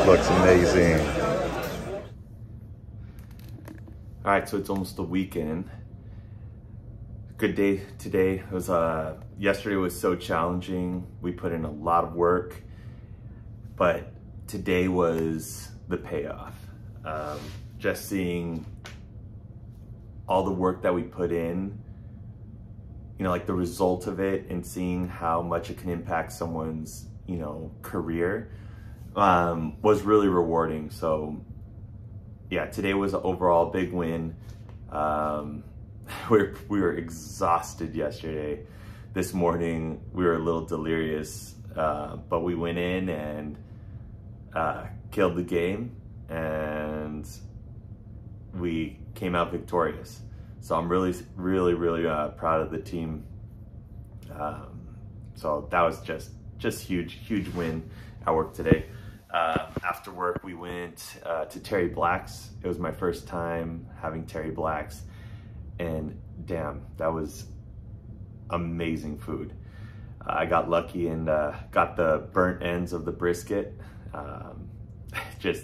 Looks amazing. All right, so it's almost the weekend. Good day today. It was yesterday was so challenging. We put in a lot of work, but today was the payoff. Just seeing all the work that we put in, you know, like the result of it, and seeing how much it can impact someone's, you know, career, was really rewarding. So yeah, today was an overall big win. We were exhausted yesterday. This morning we were a little delirious, but we went in and killed the game, and we came out victorious. So I'm really proud of the team. So that was just huge win at work today. After work, we went to Terry Black's. It was my first time having Terry Black's, and damn, that was amazing food. I got lucky and got the burnt ends of the brisket.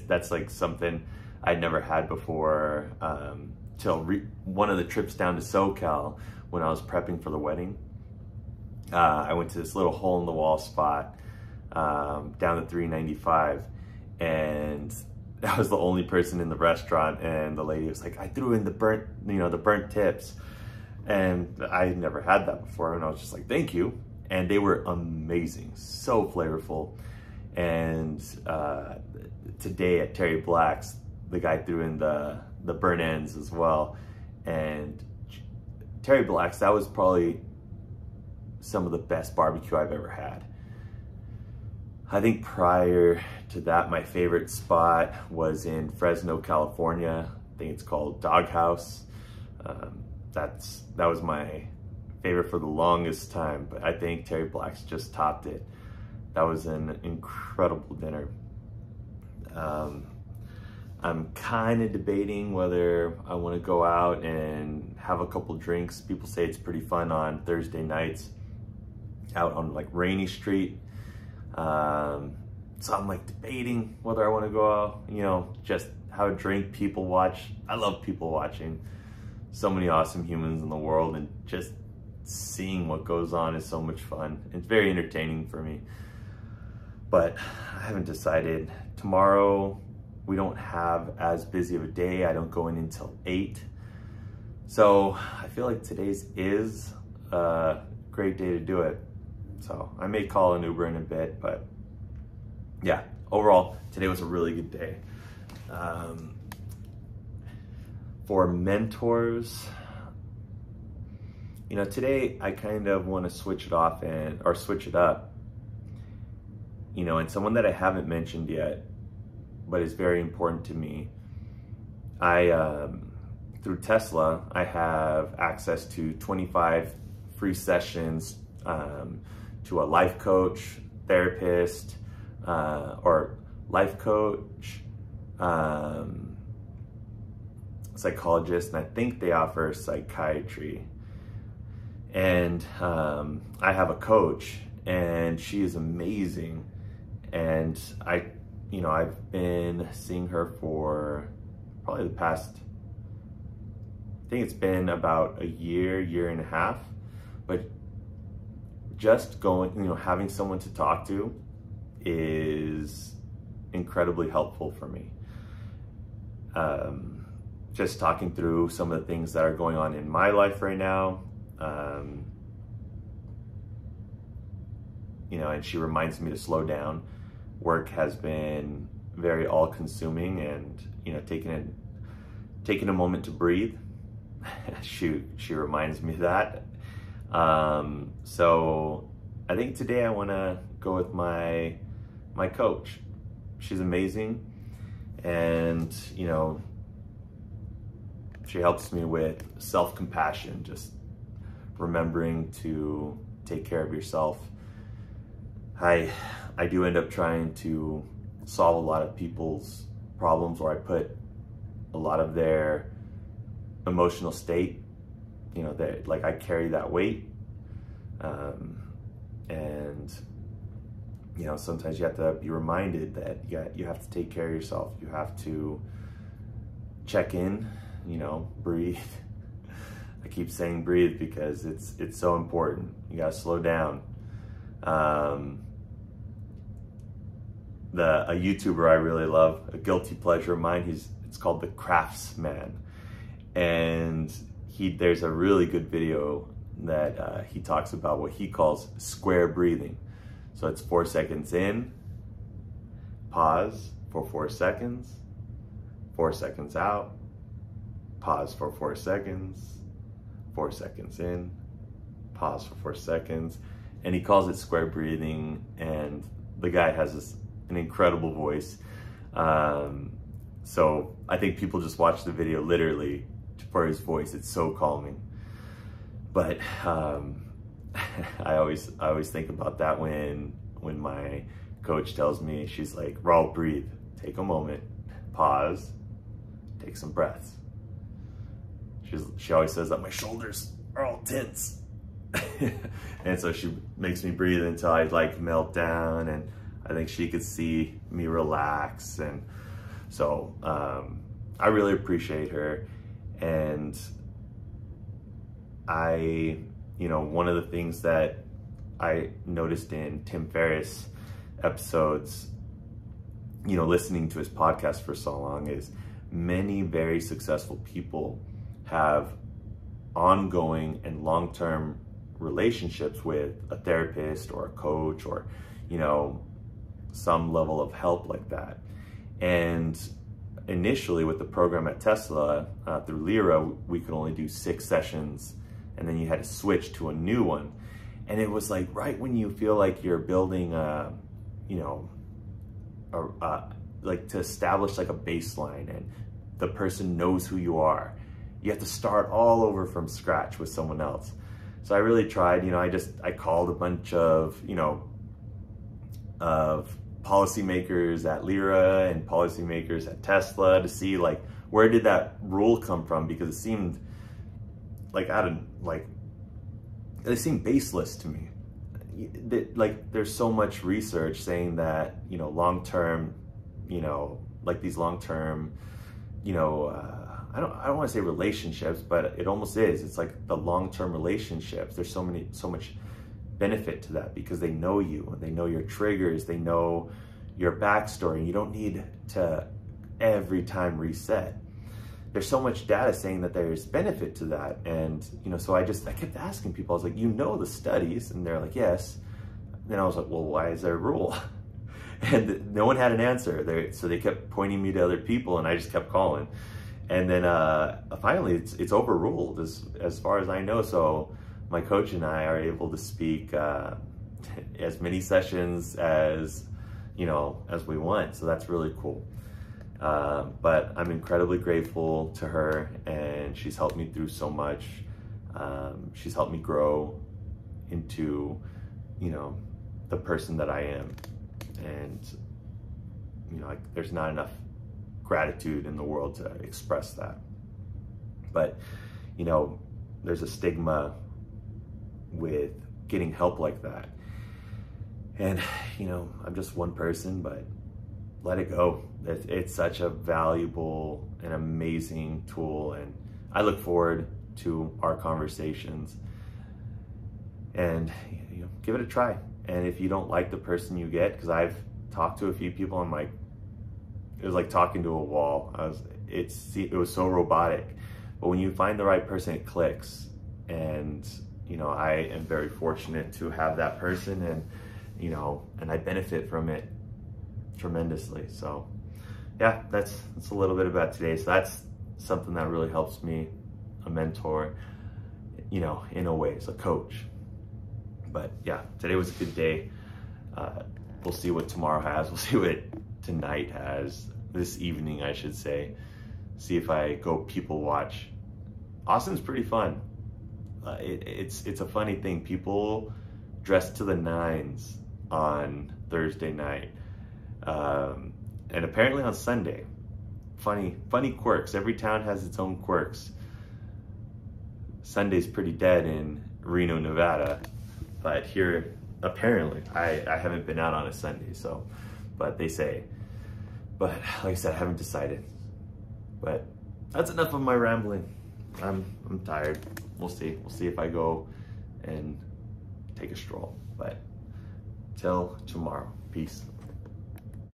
That's like something I'd never had before till one of the trips down to SoCal when I was prepping for the wedding. I went to this little hole in the wall spot down to 395, and I was the only person in the restaurant, and the lady was like, I threw in the burnt tips, and I had never had that before, and I was just like, thank you. And they were amazing, so flavorful. And today at Terry Black's, the guy threw in the burnt ends as well. And Terry Black's, that was probably some of the best barbecue I've ever had. I think prior to that, my favorite spot was in Fresno, California. I think it's called Doghouse. That was my favorite for the longest time, but I think Terry Black's just topped it. That was an incredible dinner. I'm kind of debating whether I want to go out and have a couple drinks. People say it's pretty fun on Thursday nights out on like Rainy Street. So I'm like debating whether I want to go out, you know, just have a drink, people watch. I love people watching. So many awesome humans in the world, and just seeing what goes on is so much fun. It's very entertaining for me. But I haven't decided. Tomorrow, we don't have as busy of a day. I don't go in until 8. So I feel like today's is a great day to do it. So I may call an Uber in a bit, but yeah, overall, today was a really good day. For mentors, you know, today I kind of want to switch it off or switch it up. You know, and someone that I haven't mentioned yet, but is very important to me. Through Tesla, I have access to 25 free sessions to a life coach, therapist, or life coach, psychologist, and I think they offer psychiatry. And I have a coach, and she is amazing. And I've been seeing her for probably the past, I think it's been about a year and a half, but just going, you know, having someone to talk to is incredibly helpful for me. Just talking through some of the things that are going on in my life right now. You know, and she reminds me to slow down. Work has been very all-consuming, and you know, taking a moment to breathe. she reminds me of that. So I think today I want to go with my coach. She's amazing, and you know, she helps me with self-compassion, just remembering to take care of yourself. I do end up trying to solve a lot of people's problems, or I put a lot of their emotional state, you know, that like I carry that weight. And you know, sometimes you have to be reminded that you have to take care of yourself. You have to check in, you know, breathe. I keep saying breathe because it's so important. You gotta slow down. A YouTuber I really love, a guilty pleasure of mine, it's called The Craftsman. And there's a really good video that he talks about what he calls square breathing. So it's 4 seconds in, pause for 4 seconds, 4 seconds out, pause for 4 seconds, 4 seconds in, pause for 4 seconds. And he calls it square breathing, and the guy has an incredible voice. So I think people just watch the video literally for his voice. It's so calming. But I always think about that when my coach tells me, she's like, Raul, breathe, take a moment, pause, take some breaths. She always says that my shoulders are all tense. And so she makes me breathe until I like melt down, and I think she could see me relax. And so I really appreciate her. And you know, one of the things that I noticed in Tim Ferriss episodes, you know, listening to his podcast for so long, is many very successful people have ongoing and long-term relationships with a therapist or a coach, or, you know, some level of help like that. And initially with the program at Tesla, through Lyra, we could only do 6 sessions, and then you had to switch to a new one. And it was like right when you feel like you're building you know, like to establish like a baseline, and the person knows who you are, you have to start all over from scratch with someone else. So I really tried, you know, I called a bunch of, you know, of policymakers at Lyra and policymakers at Tesla to see like, where did that rule come from? Because it seemed like they seemed baseless to me. Like there's so much research saying that, you know, long-term, you know, like these long-term, you know, I don't want to say relationships, but it almost is. It's like the long-term relationships. There's so much benefit to that, because they know you, they know your triggers, they know your backstory, and you don't need to every time reset. There's so much data saying that there's benefit to that. And, you know, so I kept asking people, I was like, you know the studies? And they're like, yes. Then I was like, well, why is there a rule? And no one had an answer. So they kept pointing me to other people, and I just kept calling. And then finally, it's overruled as far as I know. So my coach and I are able to speak as many sessions as, you know, as we want. So that's really cool. But I'm incredibly grateful to her, and she's helped me through so much. She's helped me grow into, you know, the person that I am. And, you know, there's not enough gratitude in the world to express that. But, you know, there's a stigma with getting help like that. And, you know, I'm just one person, but let it go. It's such a valuable and amazing tool, and I look forward to our conversations. And, you know, give it a try. And if you don't like the person you get, because I've talked to a few people, I'm like, it was like talking to a wall. It was so robotic. But when you find the right person, it clicks. And, you know, I am very fortunate to have that person, and, you know, and I benefit from it tremendously. So yeah, that's a little bit about today. So that's something that really helps me, a mentor, you know, in a way, as a coach. But yeah, today was a good day. We'll see what tomorrow has. We'll see what tonight has, this evening, I should say. See if I go people watch. Austin's pretty fun. It's a funny thing. People dress to the nines on Thursday night. And apparently on Sunday. Funny quirks. Every town has its own quirks. Sunday's pretty dead in Reno, Nevada. But here apparently. I haven't been out on a Sunday, so, but they say. But like I said, I haven't decided. But that's enough of my rambling. I'm tired. We'll see. We'll see if I go and take a stroll. But till tomorrow. Peace.